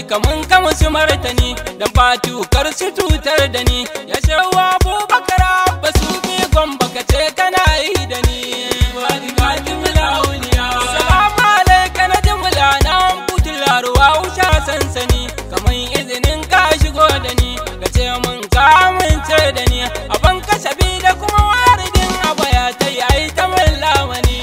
Kamun kama su martani dan fatu kar su tutar da ni ya shawa Abubakar Abba su bi gomba ka ce kana yi da ni wani ga jimla uliya salamu alaika na jimla na putular wa usha sansani kaman izinin ka shigo da ni ka ce mun ka amince da ni aban ka shabi da kuma waridin abaya ta yi ai ta mallamani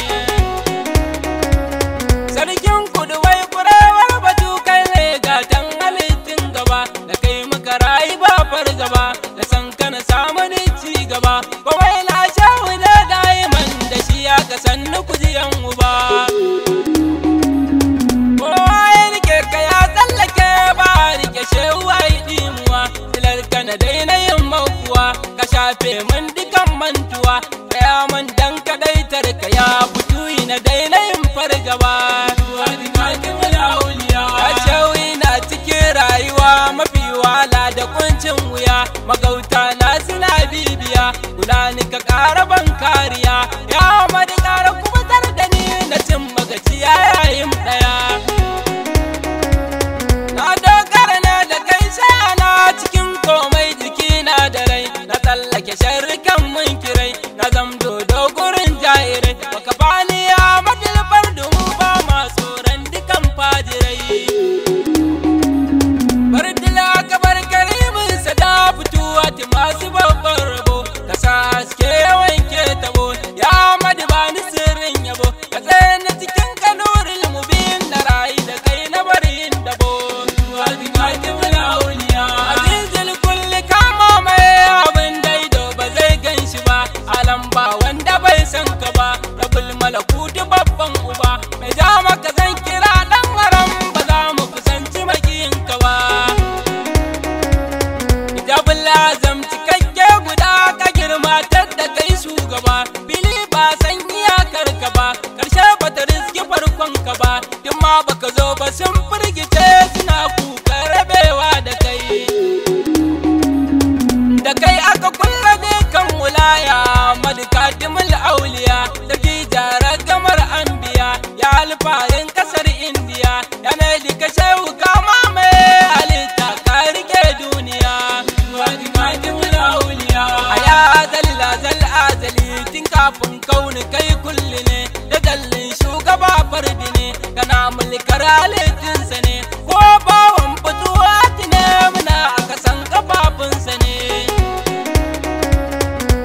sarkin kudu wai kurewar batu kai ne gatan halittin gaba da kai muka rayu ba fargaba da san kana samu ni ci gaba ba wai na shawo da daiman da shi ya ka sannu kujiyan uba kowa ya rike ka ya tsallake ba rike shehu ai dimuwa tilar ka na daina yin makuwa ka shafe mun dukan mantuwa kaya man dan kadaitar ka ya fito na daina yin fargaba mafi wala da kuncin wuya magauta na suna bibiya kula ni ka ƙara ban kariya ya madi ƙara kubutar da ni na cin magaciya yayin ɗaya na dogara na da kai shana cikin komai jikina da rai na tsallake sharrikan munkirai na zamdo dogurin jairai baka bani ya madilbar dumu ba ma tsoron dukan fajirai masu babban rabo ka sa haske wanke tabo ya madi bani sirrin yabo ka tsaye na cikin kanuril mubin na rayu da kai na bari yin dabo azizul kulli kama mai abin daido ba zai gan shi ba alam ba wanda bai san ka ba rabul malakutu babban uba mai ja maka zan kira dan haram ba za mu kusanci makiyin ka ba ijabul azam shugaba fili ba san iyakar ka ba karshe ba ta riski farkon ka ba duk ma baka zo ba sun firgice suna kuka rabewa da kai aka kulla ne kan wulaya madikatimul auliya sarki jarar gamar anbiya ya alfarin kasar indiya yana dika shehu kama mai halitta ka rike duniya madikatimul auliya aya azali tun kafin kauni kai kulli ne da dallin shugaba fardi ne kana mulkar halittinsa ne ko bawan fituwa ne muna aka san kafafunsa ne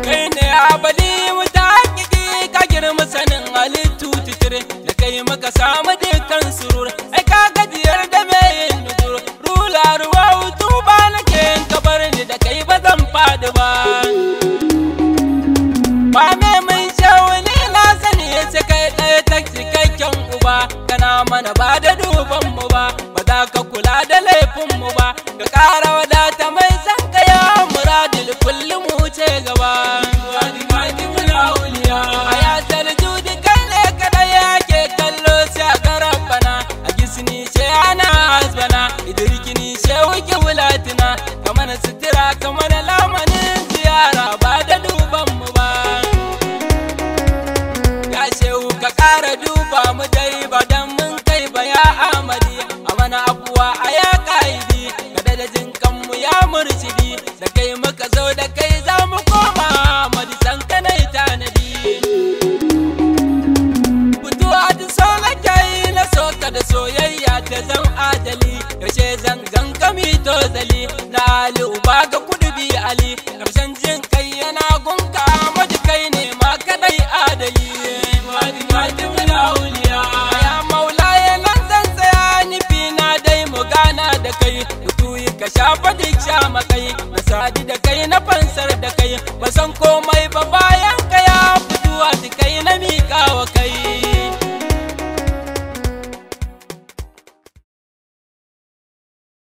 kai ne abali wuta hakiki ka girma sanin halittu titire da kai maka samu dukkan surur ai ka gajiyar da mai yin nuzur rula ruwa hutu ba nake yin kabar ni da kai ba zan fadi ba ba me mun shawuni na sani ya ce kai ɗaya ta cikakken uba kana mana ba da duban mu ba za ka kula da laifin mu ba ka ƙara wadata mai san ka ya muradil kullum mu ce gaba a ya sarjudi kai ne kada yake kallo sai a garan bana a gisni ce ana hasbana idirkini ce wuke wulatina kamar sutura kamar lamanin ziyara ba da duban mu ba ka ƙara duba mu dai ba dan mun kai ba ya amadi a mana abuwa a ya ƙa'idi kada da jinkan mu ya murshidi da kai muka zo da kai za mu koma madisan kanai tanadi fituwa ta so na kai na soka da soyayya ta zan adali yaushe zan gangami to zali na ali uba ga kudubi ali karshen jin kai yana gunka Ahmadu kai ne ma kadai adali Fatimul Auliya ya Maulaye nan zan tsaya nufi na dai mu gana da kai tuyi ka shafa duk shamakai na sadi da kai na fansar da kai ba san komai ba bayan ka ya fituwa kai na miƙa wa kai